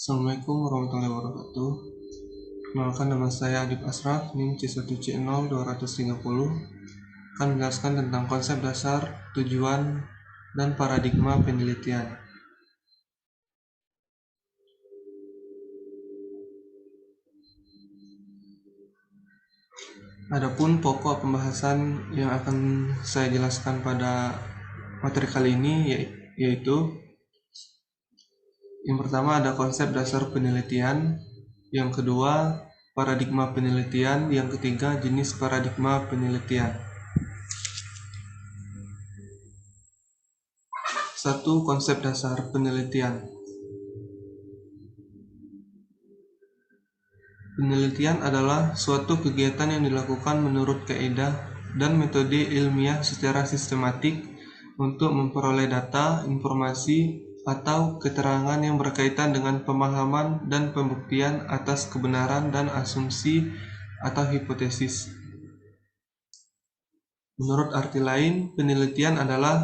Assalamualaikum warahmatullahi wabarakatuh. Perkenalkan, nama saya Adib Asraf, NIM C1C0230, akan menjelaskan tentang konsep dasar, tujuan, dan paradigma penelitian. Adapun pokok pembahasan yang akan saya jelaskan pada materi kali ini yaitu yang pertama ada konsep dasar penelitian, yang kedua paradigma penelitian, yang ketiga jenis paradigma penelitian. 1. Konsep dasar penelitian. Penelitian adalah suatu kegiatan yang dilakukan menurut kaidah dan metode ilmiah secara sistematik untuk memperoleh data, informasi, atau keterangan yang berkaitan dengan pemahaman dan pembuktian atas kebenaran dan asumsi atau hipotesis. Menurut arti lain, penelitian adalah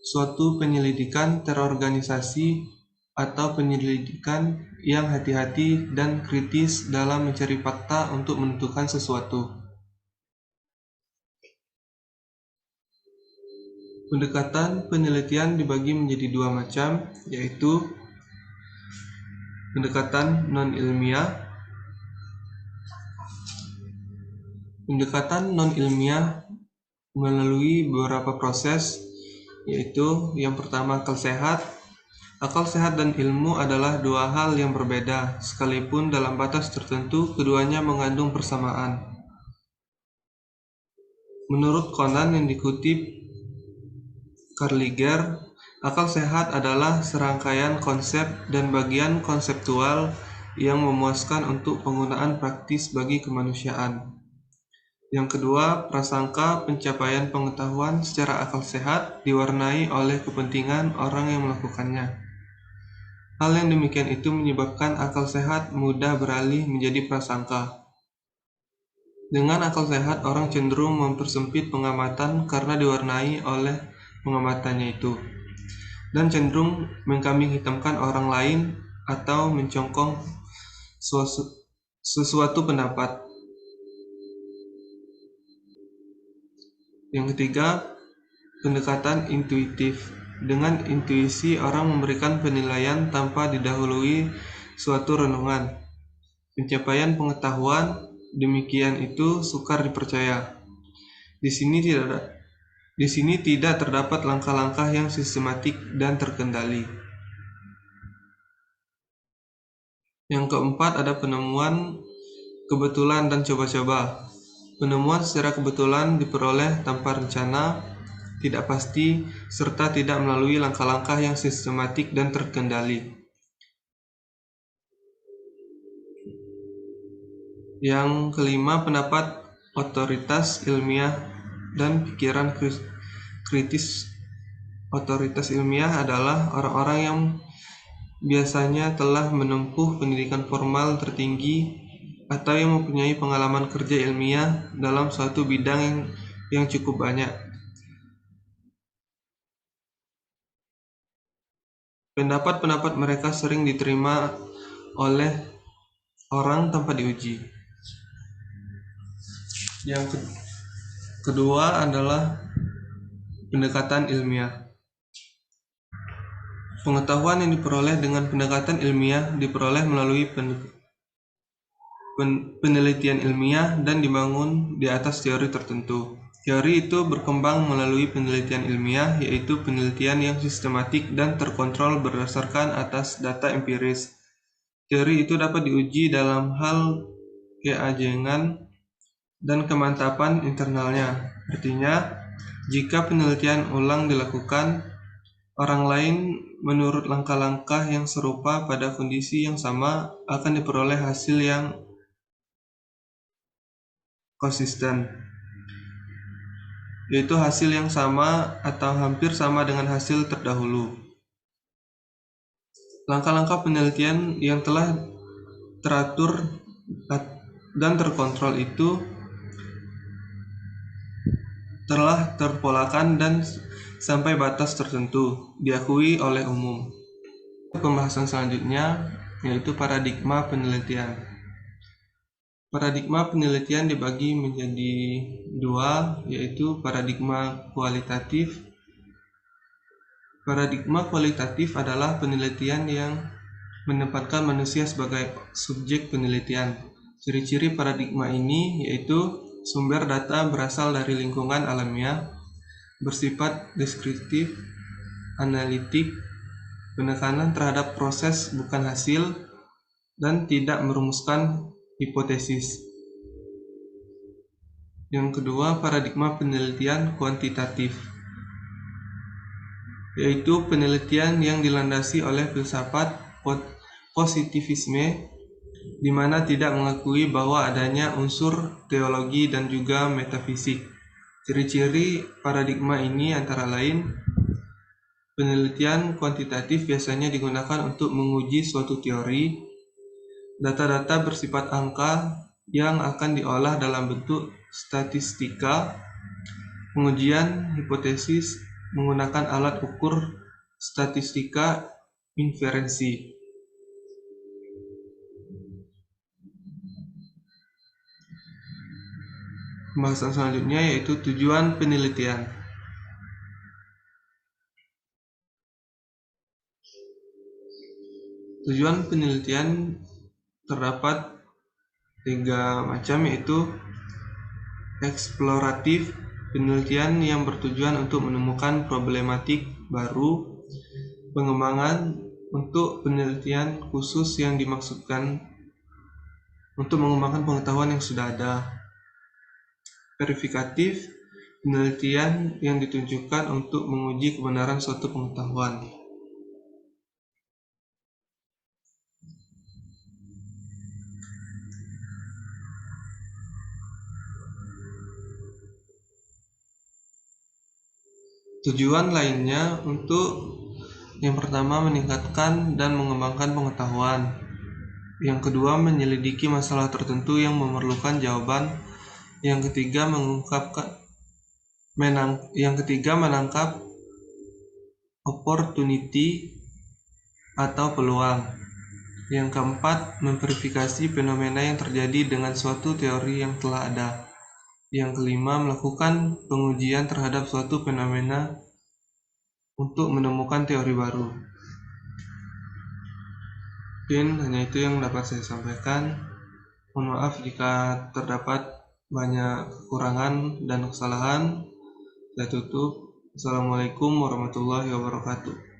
suatu penyelidikan terorganisasi atau penyelidikan yang hati-hati dan kritis dalam mencari fakta untuk menentukan sesuatu. Pendekatan penelitian dibagi menjadi dua macam, yaitu pendekatan non-ilmiah. Pendekatan non-ilmiah melalui beberapa proses, yaitu yang pertama akal sehat. Akal sehat dan ilmu adalah dua hal yang berbeda, sekalipun dalam batas tertentu keduanya mengandung persamaan. Menurut Conan yang dikutip Carliger, akal sehat adalah serangkaian konsep dan bagian konseptual yang memuaskan untuk penggunaan praktis bagi kemanusiaan. Yang kedua, prasangka pencapaian pengetahuan secara akal sehat diwarnai oleh kepentingan orang yang melakukannya. Hal yang demikian itu menyebabkan akal sehat mudah beralih menjadi prasangka. Dengan akal sehat, orang cenderung mempersempit pengamatan karena diwarnai oleh pengamatannya itu, dan cenderung mengkambing hitamkan orang lain atau mencongkong sesuatu pendapat. Yang ketiga, pendekatan intuitif. Dengan intuisi, orang memberikan penilaian tanpa didahului suatu renungan. Pencapaian pengetahuan demikian itu sukar dipercaya. Di sini tidak terdapat langkah-langkah yang sistematik dan terkendali. Yang keempat ada penemuan kebetulan dan coba-coba. Penemuan secara kebetulan diperoleh tanpa rencana, tidak pasti, serta tidak melalui langkah-langkah yang sistematik dan terkendali. Yang kelima, pendapat otoritas ilmiah dan pikiran kritis. Otoritas ilmiah adalah orang-orang yang biasanya telah menempuh pendidikan formal tertinggi atau yang mempunyai pengalaman kerja ilmiah dalam suatu bidang yang cukup banyak. Pendapat-pendapat mereka sering diterima oleh orang tanpa diuji. Yang kedua adalah pendekatan ilmiah. Pengetahuan yang diperoleh dengan pendekatan ilmiah diperoleh melalui penelitian ilmiah dan dibangun di atas teori tertentu. Teori itu berkembang melalui penelitian ilmiah, yaitu penelitian yang sistematik dan terkontrol berdasarkan atas data empiris. Teori itu dapat diuji dalam hal keajengan dan kemantapan internalnya. Artinya, jika penelitian ulang dilakukan, orang lain menurut langkah-langkah yang serupa pada kondisi yang sama akan diperoleh hasil yang konsisten, yaitu hasil yang sama atau hampir sama dengan hasil terdahulu. Langkah-langkah penelitian yang telah teratur dan terkontrol itu telah terpolakan dan sampai batas tertentu diakui oleh umum. Pembahasan selanjutnya yaitu paradigma penelitian. Paradigma penelitian dibagi menjadi dua, yaitu paradigma kualitatif. Paradigma kualitatif adalah penelitian yang menempatkan manusia sebagai subjek penelitian. Ciri-ciri paradigma ini yaitu sumber data berasal dari lingkungan alamiah, bersifat deskriptif, analitik, penekanan terhadap proses bukan hasil, dan tidak merumuskan hipotesis. Yang kedua, paradigma penelitian kuantitatif, yaitu penelitian yang dilandasi oleh filsafat positivisme, di mana tidak mengakui bahwa adanya unsur teologi dan juga metafisik. Ciri-ciri paradigma ini antara lain, penelitian kuantitatif biasanya digunakan untuk menguji suatu teori. Data-data bersifat angka yang akan diolah dalam bentuk statistika. Pengujian hipotesis menggunakan alat ukur statistika inferensi. Pembahasan selanjutnya yaitu tujuan penelitian. Tujuan penelitian terdapat 3 macam, yaitu eksploratif, penelitian yang bertujuan untuk menemukan problematik baru. Pengembangan, untuk penelitian khusus yang dimaksudkan untuk mengembangkan pengetahuan yang sudah ada. Verifikatif, penelitian yang ditujukan untuk menguji kebenaran suatu pengetahuan. Tujuan lainnya untuk yang pertama meningkatkan dan mengembangkan pengetahuan. Yang kedua menyelidiki masalah tertentu yang memerlukan jawaban. Yang ketiga menangkap opportunity atau peluang. Yang keempat memverifikasi fenomena yang terjadi dengan suatu teori yang telah ada. Yang kelima melakukan pengujian terhadap suatu fenomena untuk menemukan teori baru. Mungkin hanya itu yang dapat saya sampaikan. Mohon maaf jika terdapat banyak kekurangan dan kesalahan. Saya tutup. Assalamualaikum warahmatullahi wabarakatuh.